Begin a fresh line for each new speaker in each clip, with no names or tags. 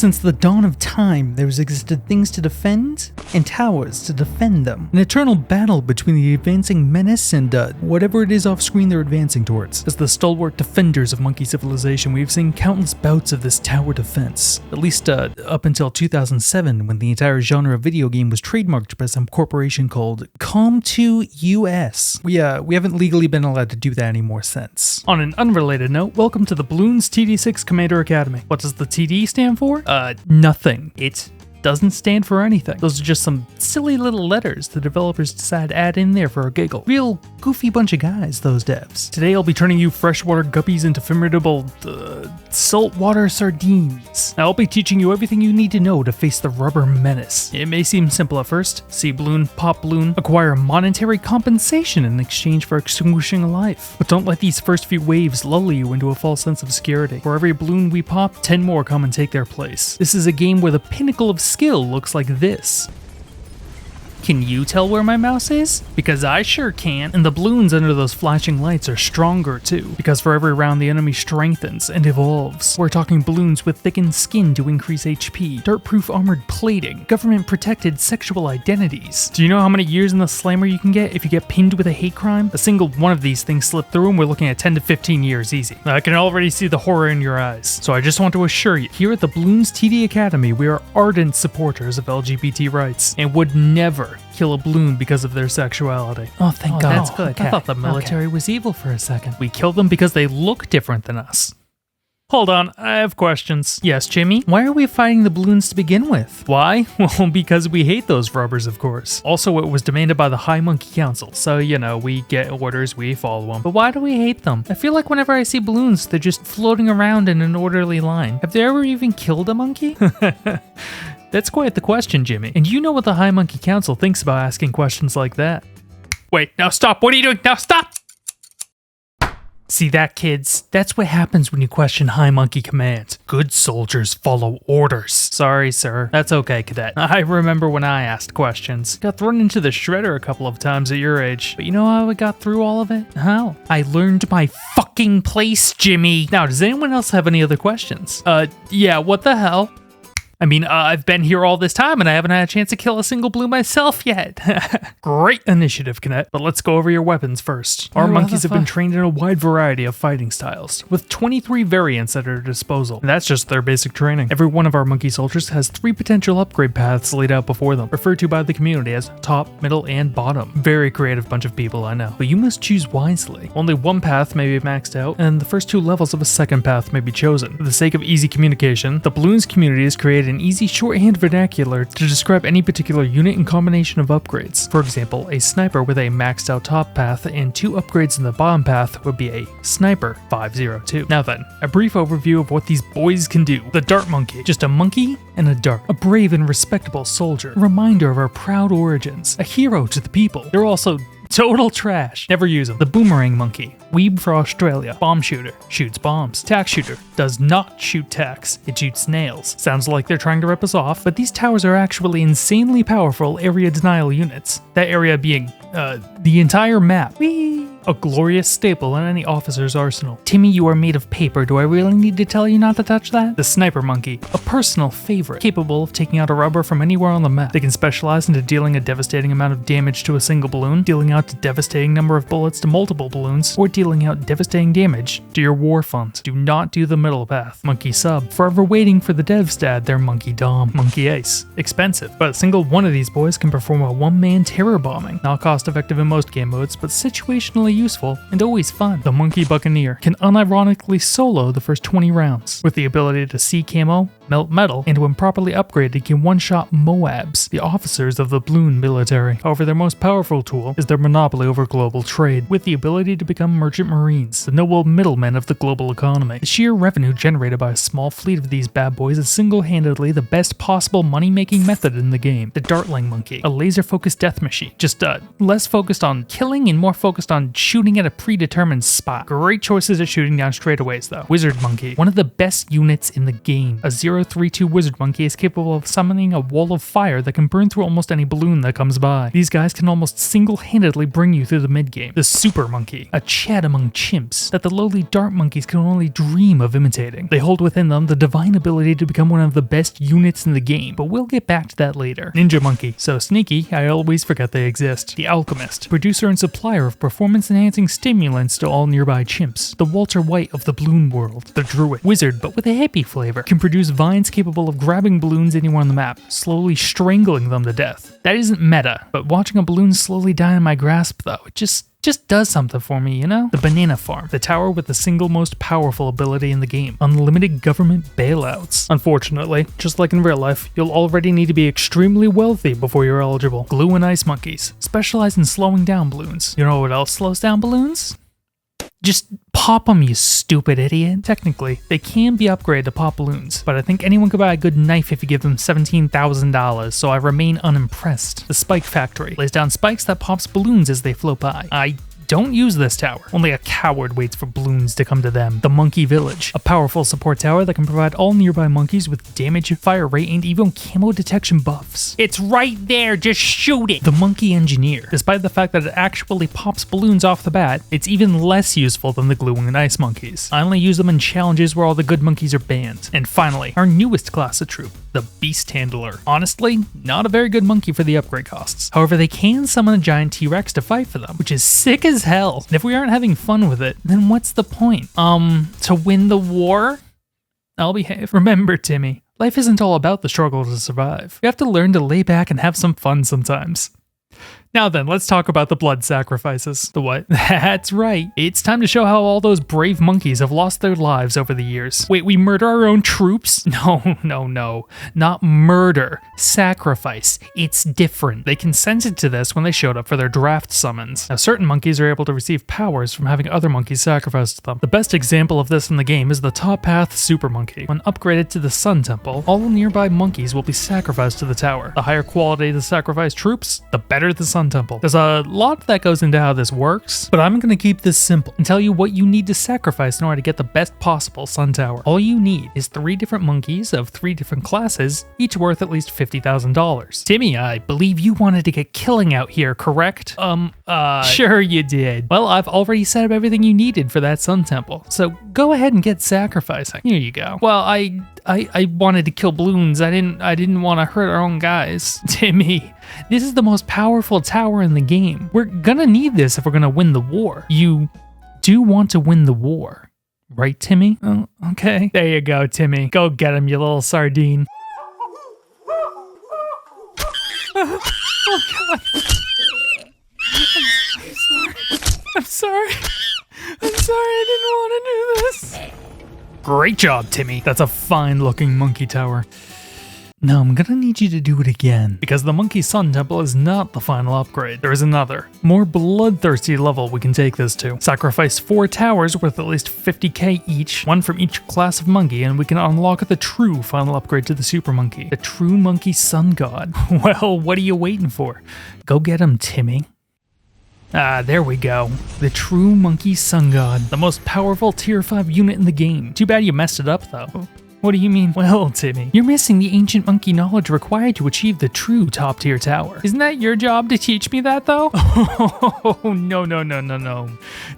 Since the dawn of time, there has existed things to defend and towers to defend them. An eternal battle between the advancing menace and whatever it is off screen they're advancing towards. As the stalwart defenders of monkey civilization, we've seen countless bouts of this tower defense. At least up until 2007, when the entire genre of video game was trademarked by some corporation called Com2 US. We haven't legally been allowed to do that anymore since. On an unrelated note, welcome to the Bloons TD6 Commander Academy. What does the TD stand for? Nothing. It doesn't stand for anything. Those are just some silly little letters the developers decide to add in there for a giggle. Real goofy bunch of guys, those devs. Today I'll be turning you freshwater guppies into formidable saltwater sardines. I'll be teaching you everything you need to know to face the rubber menace. It may seem simple at first. See bloon, pop bloon, acquire monetary compensation in exchange for extinguishing a life. But don't let these first few waves lull you into a false sense of security. For every bloon we pop, 10 more come and take their place. This is a game where the pinnacle of skill looks like this. Can you tell where my mouse is? Because I sure can. And the bloons under those flashing lights are stronger too, because for every round the enemy strengthens and evolves. We're talking bloons with thickened skin to increase HP, dirt-proof armored plating, government-protected sexual identities. Do you know how many years in the slammer you can get if you get pinned with a hate crime? A single one of these things slip through and we're looking at 10 to 15 years easy. I can already see the horror in your eyes. So I just want to assure you, here at the Bloons TD Academy, we are ardent supporters of LGBT rights and would never kill a bloon because of their sexuality. Oh, thank God. That's good. I thought the military was evil for a second. We kill them because they look different than us. Hold on, I have questions. Yes, Jimmy? Why are we fighting the bloons to begin with? Why? Well, because we hate those rubbers, of course. Also, it was demanded by the High Monkey Council, so, you know, we get orders, we follow them. But why do we hate them? I feel like whenever I see bloons, they're just floating around in an orderly line. Have they ever even killed a monkey? That's quite the question, Jimmy. And you know what the High Monkey Council thinks about asking questions like that. Wait, now stop. What are you doing? Now stop! See that, kids? That's what happens when you question High Monkey Command. Good soldiers follow orders. Sorry, sir. That's okay, cadet. I remember when I asked questions. Got thrown into the shredder a couple of times at your age. But you know how I got through all of it? How? I learned my fucking place, Jimmy. Now, does anyone else have any other questions? Yeah, what the hell? I mean, I've been here all this time and I haven't had a chance to kill a single bloon myself yet. Great initiative, Cadet. But let's go over your weapons first. Our monkeys have been trained in a wide variety of fighting styles, with 23 variants at their disposal. And that's just their basic training. Every one of our monkey soldiers has 3 potential upgrade paths laid out before them, referred to by the community as top, middle, and bottom. Very creative bunch of people, I know. But you must choose wisely. Only one path may be maxed out, and the first 2 levels of a second path may be chosen. For the sake of easy communication, the Bloons community has created an easy shorthand vernacular to describe any particular unit and combination of upgrades. For example, a sniper with a maxed out top path and 2 upgrades in the bottom path would be a Sniper 502. Now then, a brief overview of what these boys can do. The Dart Monkey, just a monkey and a dart. A brave and respectable soldier, a reminder of our proud origins, a hero to the people. They're also total trash. Never use them. The Boomerang Monkey. Weeb for Australia. Bomb shooter. Shoots bombs. Tack shooter. Does not shoot tacks. It shoots snails. Sounds like they're trying to rip us off, but these towers are actually insanely powerful area denial units. That area being, the entire map. Whee! A glorious staple in any officer's arsenal. Timmy, you are made of paper. Do I really need to tell you not to touch that? The Sniper Monkey. A personal favorite. Capable of taking out a rubber from anywhere on the map. They can specialize into dealing a devastating amount of damage to a single bloon, dealing out a devastating number of bullets to multiple bloons, or dealing out devastating damage to your war fund. Do not do the middle path. Monkey Sub. Forever waiting for the devs to add their Monkey Dom. Monkey Ace. Expensive, but a single one of these boys can perform a one-man terror bombing. Not cost effective in most game modes, but situationally useful and always fun. The Monkey Buccaneer can unironically solo the first 20 rounds, with the ability to see camo, melt metal, and when properly upgraded can one-shot Moabs, the officers of the Bloon military. However, their most powerful tool is their monopoly over global trade, with the ability to become merchant marines, the noble middlemen of the global economy. The sheer revenue generated by a small fleet of these bad boys is single-handedly the best possible money-making method in the game. The Dartling Monkey, a laser-focused death machine, just less focused on killing and more focused on shooting at a predetermined spot. Great choices at shooting down straightaways though. Wizard Monkey, one of the best units in the game. A 0 Power 3/2 Wizard Monkey is capable of summoning a wall of fire that can burn through almost any balloon that comes by. These guys can almost single-handedly bring you through the mid-game. The Super Monkey, a Chad among chimps that the lowly dart monkeys can only dream of imitating. They hold within them the divine ability to become one of the best units in the game, but we'll get back to that later. Ninja Monkey, so sneaky, I always forget they exist. The Alchemist, producer and supplier of performance-enhancing stimulants to all nearby chimps. The Walter White of the Bloon world. The Druid, wizard but with a hippie flavor, can produce vines capable of grabbing balloons anywhere on the map, slowly strangling them to death. That isn't meta, but watching a balloon slowly die in my grasp though, it just does something for me, you know? The Banana Farm, the tower with the single most powerful ability in the game, unlimited government bailouts. Unfortunately, just like in real life, you'll already need to be extremely wealthy before you're eligible. Glue and Ice Monkeys, specialize in slowing down balloons. You know what else slows down balloons? Just pop them, you stupid idiot. Technically, they can be upgraded to pop balloons, but I think anyone could buy a good knife if you give them $17,000, so I remain unimpressed. The Spike Factory lays down spikes that pops balloons as they float by. I don't use this tower. Only a coward waits for balloons to come to them. The Monkey Village, a powerful support tower that can provide all nearby monkeys with damage, fire rate, and even camo detection buffs. It's right there, just shoot it! The Monkey Engineer. Despite the fact that it actually pops balloons off the bat, it's even less useful than the Gluing and Ice Monkeys. I only use them in challenges where all the good monkeys are banned. And finally, our newest class of troop, the Beast Handler. Honestly, not a very good monkey for the upgrade costs. However, they can summon a giant T-Rex to fight for them, which is sick as hell. And if we aren't having fun with it, then what's the point? To win the war? I'll behave. Remember, Timmy, life isn't all about the struggle to survive. You have to learn to lay back and have some fun sometimes. Now then, let's talk about the blood sacrifices. The what? That's right. It's time to show how all those brave monkeys have lost their lives over the years. Wait, we murder our own troops? No. Not murder. Sacrifice. It's different. They consented to this when they showed up for their draft summons. Now, certain monkeys are able to receive powers from having other monkeys sacrificed to them. The best example of this in the game is the Top Path Super Monkey. When upgraded to the Sun Temple, all nearby monkeys will be sacrificed to the tower. The higher quality the sacrificed troops, the better the Sun Temple. There's a lot that goes into how this works, but I'm gonna keep this simple and tell you what you need to sacrifice in order to get the best possible Sun Tower. All you need is 3 different monkeys of 3 different classes, each worth at least $50,000. Timmy, I believe you wanted to get killing out here, correct? Sure you did. Well, I've already set up everything you needed for that Sun Temple, so go ahead and get sacrificing. Here you go. Well, I wanted to kill balloons. I didn't want to hurt our own guys. Timmy, this is the most powerful tower in the game. We're gonna need this if we're gonna win the war. You do want to win the war, right, Timmy? Oh, okay. There you go, Timmy. Go get him, you little sardine. Oh, God. I'm sorry. I didn't want to do this. Great job, Timmy. That's a fine-looking monkey tower. Now I'm gonna need you to do it again, because the Monkey Sun Temple is not the final upgrade. There is another, more bloodthirsty level we can take this to. Sacrifice 4 towers worth at least 50k each, 1 from each class of monkey, and we can unlock the true final upgrade to the Super Monkey, the True Monkey Sun God. Well, what are you waiting for? Go get him, Timmy. Ah, there we go. The True Monkey Sun God, the most powerful tier 5 unit in the game. Too bad you messed it up though. What do you mean? Well, Timmy, you're missing the ancient monkey knowledge required to achieve the true top tier tower. Isn't that your job to teach me that though? Oh, no.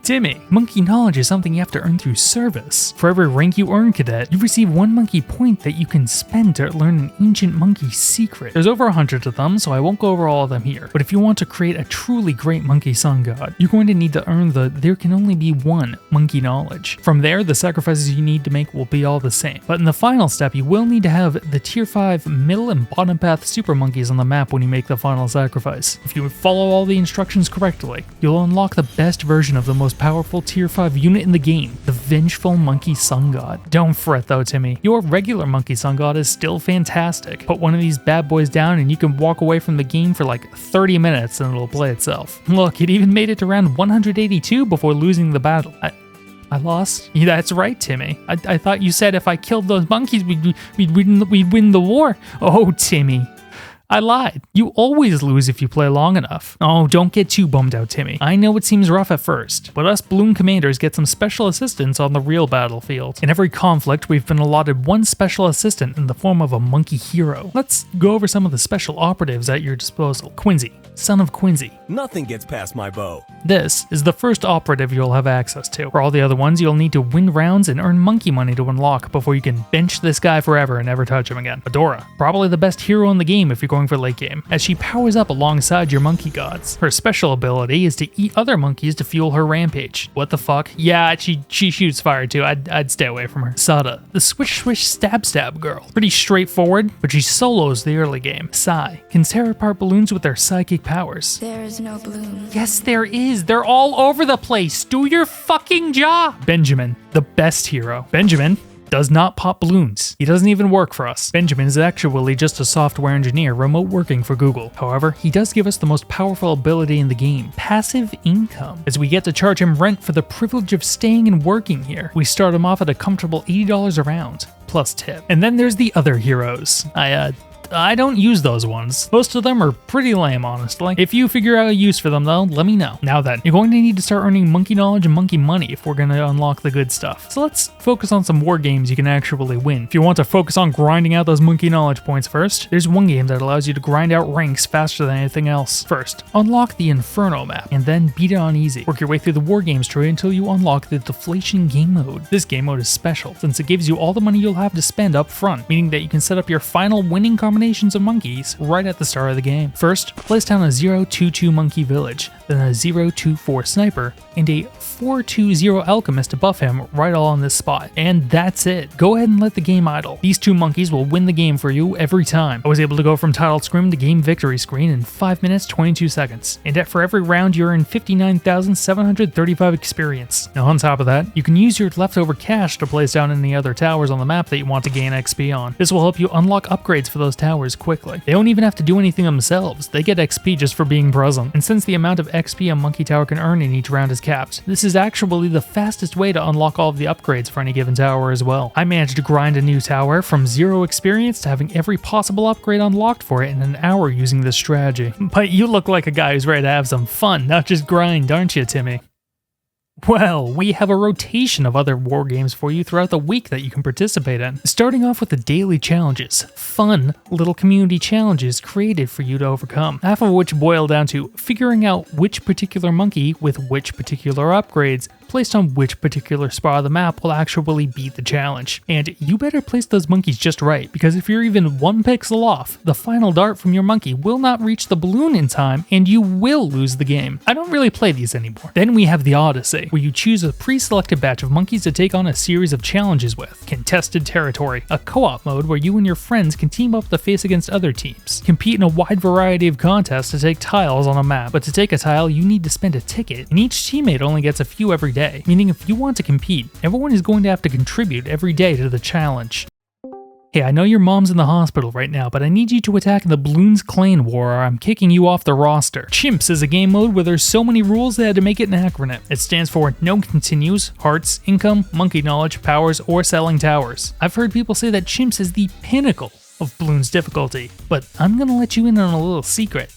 Timmy, monkey knowledge is something you have to earn through service. For every rank you earn, cadet, you receive 1 monkey point that you can spend to learn an ancient monkey secret. There's over 100 of them, so I won't go over all of them here. But if you want to create a truly great monkey sun god, you're going to need to earn the there can only be 1 monkey knowledge. From there, the sacrifices you need to make will be all the same. But in the final step, you will need to have the tier 5 middle and bottom path super monkeys on the map when you make the final sacrifice. If you follow all the instructions correctly, you'll unlock the best version of the most powerful tier 5 unit in the game, the Vengeful Monkey Sun God. Don't fret though, Timmy. Your regular Monkey Sun God is still fantastic. Put one of these bad boys down and you can walk away from the game for like 30 minutes and it'll play itself. Look, it even made it to round 182 before losing the battle. I lost? Yeah, that's right, Timmy. I thought you said if I killed those monkeys, we'd win the war. Oh, Timmy. I lied. You always lose if you play long enough. Oh, don't get too bummed out, Timmy. I know it seems rough at first, but us Bloon commanders get some special assistance on the real battlefield. In every conflict, we've been allotted one special assistant in the form of a monkey hero. Let's go over some of the special operatives at your disposal. Quincy, son of Quincy.
Nothing gets past my bow.
This is the first operative you'll have access to. For all the other ones, you'll need to win rounds and earn monkey money to unlock before you can bench this guy forever and never touch him again. Adora, probably the best hero in the game if you're going for late game, as she powers up alongside your monkey gods. Her special ability is to eat other monkeys to fuel her rampage. What the fuck? Yeah, she shoots fire too. I'd stay away from her. Sada, the swish stab girl. Pretty straightforward, but she solos the early game. Sai can tear apart balloons with their psychic powers.
There is no balloon.
Yes, there is. They're all over the place. Do your fucking job. Benjamin, the best hero. Benjamin does not pop balloons. He doesn't even work for us. Benjamin is actually just a software engineer remote working for Google. However, he does give us the most powerful ability in the game, passive income, as we get to charge him rent for the privilege of staying and working here. We start him off at a comfortable $80 a round, plus tip. And then there's the other heroes. I don't use those ones. Most of them are pretty lame, honestly. If you figure out a use for them though, let me know. Now then, you're going to need to start earning monkey knowledge and monkey money if we're going to unlock the good stuff. So let's focus on some war games you can actually win. If you want to focus on grinding out those monkey knowledge points first, there's one game that allows you to grind out ranks faster than anything else. First, unlock the Inferno map, and then beat it on easy. Work your way through the war games tree until you unlock the deflation game mode. This game mode is special, since it gives you all the money you'll have to spend up front, meaning that you can set up your final winning combinations of monkeys right at the start of the game. First, place down a 0-2-2 monkey village, then a 0-2-4 sniper, and a 4-2-0 alchemist to buff him right all on this spot. And that's it. Go ahead and let the game idle. These two monkeys will win the game for you every time. I was able to go from title screen to game victory screen in 5 minutes 22 seconds. And for every round you earn 59,735 experience. Now on top of that, you can use your leftover cash to place down any other towers on the map that you want to gain XP on. This will help you unlock upgrades for those towers quickly. They don't even have to do anything themselves. They get XP just for being present. And since the amount of XP a monkey tower can earn in each round is capped, this is actually the fastest way to unlock all of the upgrades for any given tower as well. I managed to grind a new tower from 0 experience to having every possible upgrade unlocked for it in an hour using this strategy. But you look like a guy who's ready to have some fun, not just grind, aren't you, Timmy? Well, we have a rotation of other war games for you throughout the week that you can participate in. Starting off with the daily challenges, fun little community challenges created for you to overcome, half of which boil down to figuring out which particular monkey with which particular upgrades placed on which particular spot of the map will actually beat the challenge. And you better place those monkeys just right, because if you're even 1 pixel off, the final dart from your monkey will not reach the balloon in time and you will lose the game. I don't really play these anymore. Then we have the Odyssey, where you choose a pre-selected batch of monkeys to take on a series of challenges with. Contested Territory, a co-op mode where you and your friends can team up to face against other teams. Compete in a wide variety of contests to take tiles on a map, but to take a tile you need to spend a ticket, and each teammate only gets a few every day. Meaning if you want to compete, everyone is going to have to contribute every day to the challenge. Hey, I know your mom's in the hospital right now, but I need you to attack the Bloons Clan War or I'm kicking you off the roster. Chimps is a game mode where there's so many rules they had to make it an acronym. It stands for No Continues, Hearts, Income, Monkey Knowledge, Powers, or Selling Towers. I've heard people say that Chimps is the pinnacle of Bloons difficulty, but I'm gonna let you in on a little secret.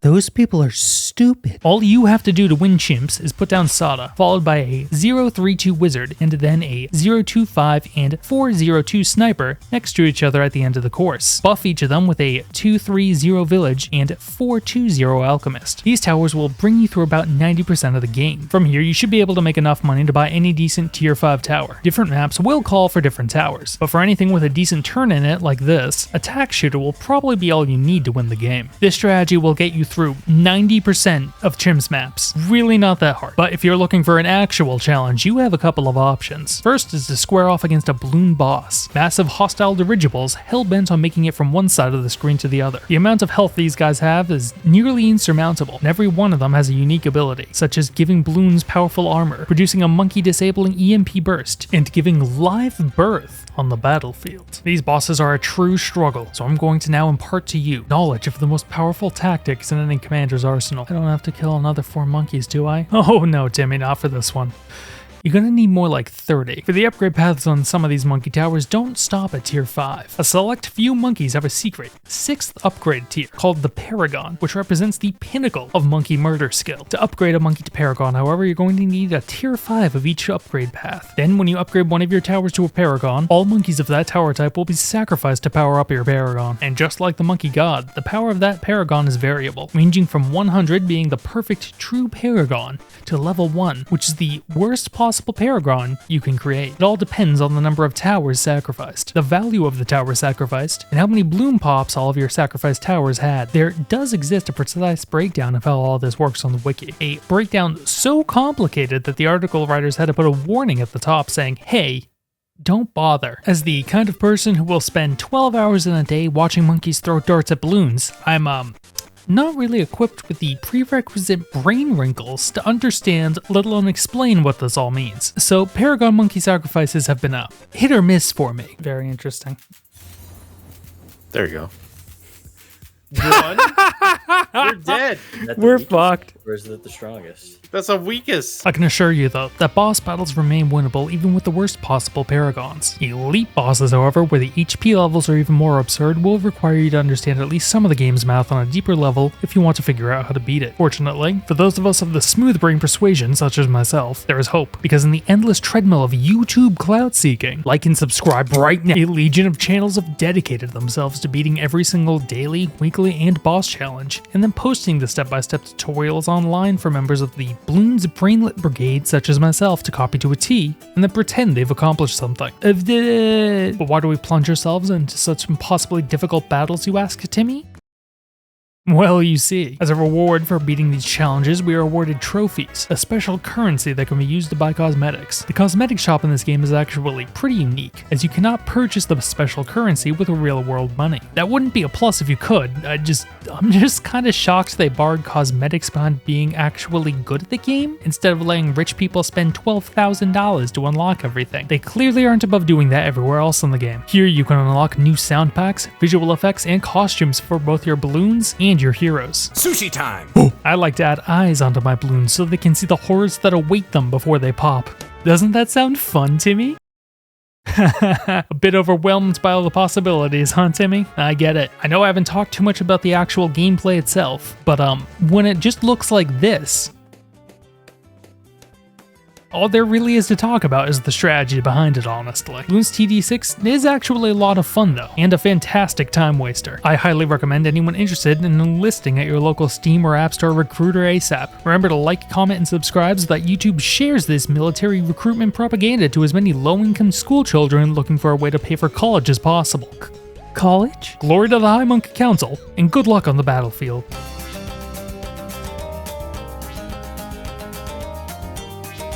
Those people are stupid. All you have to do to win Chimps is put down Sada, followed by a 0-3-2 Wizard, and then a 0-2-5 and 4-0-2 Sniper next to each other at the end of the course. Buff each of them with a 2-3-0 Village and 4-2-0 Alchemist. These towers will bring you through about 90% of the game. From here, you should be able to make enough money to buy any decent tier 5 tower. Different maps will call for different towers, but for anything with a decent turn in it like this, Attack Shooter will probably be all you need to win the game. This strategy will get you through 90% of Chimps maps. Really not that hard. But if you're looking for an actual challenge, you have a couple of options. First is to square off against a balloon boss. Massive hostile dirigibles hell-bent on making it from one side of the screen to the other. The amount of health these guys have is nearly insurmountable, and every one of them has a unique ability, such as giving balloons powerful armor, producing a monkey-disabling EMP burst, and giving live birth on the battlefield. These bosses are a true struggle, so I'm going to now impart to you knowledge of the most powerful tactics in any commander's arsenal. I don't have to kill another 4 monkeys, do I? Oh no, Timmy, not for this one. you're gonna need more like 30. For the upgrade paths on some of these monkey towers, don't stop at tier 5. A select few monkeys have a secret 6th upgrade tier called the Paragon, which represents the pinnacle of monkey murder skill. To upgrade a monkey to Paragon, however, you're going to need a tier 5 of each upgrade path. Then when you upgrade one of your towers to a Paragon, all monkeys of that tower type will be sacrificed to power up your Paragon. And just like the monkey god, the power of that Paragon is variable, ranging from 100 being the perfect true Paragon to level 1, which is the worst possible Paragon you can create. It all depends on the number of towers sacrificed, the value of the tower sacrificed, and how many bloom pops all of your sacrificed towers had. There does exist a precise breakdown of how all this works on the wiki. A breakdown so complicated that the article writers had to put a warning at the top saying, hey, don't bother. As the kind of person who will spend 12 hours in a day watching monkeys throw darts at balloons, I'm not really equipped with the prerequisite brain wrinkles to understand, let alone explain what this all means. So Paragon monkey sacrifices have been hit or miss for me. Very interesting.
There you go.
One. We're dead.
We're fucked.
Or is it the strongest?
That's the weakest.
I can assure you, though, that boss battles remain winnable even with the worst possible paragons. Elite bosses, however, where the HP levels are even more absurd, will require you to understand at least some of the game's math on a deeper level if you want to figure out how to beat it. Fortunately, for those of us of the smooth brain persuasion, such as myself, there is hope, because in the endless treadmill of YouTube clout seeking, like and subscribe right now. A legion of channels have dedicated themselves to beating every single daily, weekly, and boss challenge, and then posting the step-by-step tutorials online for members of the Bloons Brainlet Brigade, such as myself, to copy to a T, and then pretend they've accomplished something. But why do we plunge ourselves into such impossibly difficult battles, you ask, Timmy? Well, you see, as a reward for beating these challenges, we are awarded trophies, a special currency that can be used to buy cosmetics. The cosmetic shop in this game is actually pretty unique, as you cannot purchase the special currency with real-world money. That wouldn't be a plus if you could. I'm just kind of shocked they barred cosmetics behind being actually good at the game, instead of letting rich people spend $12,000 to unlock everything. They clearly aren't above doing that everywhere else in the game. Here you can unlock new sound packs, visual effects, and costumes for both your balloons and your heroes.
Sushi time!
I like to add eyes onto my balloons so they can see the horrors that await them before they pop. Doesn't that sound fun, Timmy? A bit overwhelmed by all the possibilities, huh, Timmy? I get it. I know I haven't talked too much about the actual gameplay itself, but when it just looks like this, all there really is to talk about is the strategy behind it, honestly. Bloons TD6 is actually a lot of fun though, and a fantastic time waster. I highly recommend anyone interested in enlisting at your local Steam or App Store recruiter ASAP. Remember to like, comment, and subscribe so that YouTube shares this military recruitment propaganda to as many low-income school children looking for a way to pay for college as possible. College? Glory to the High Monkey Council, and good luck on the battlefield.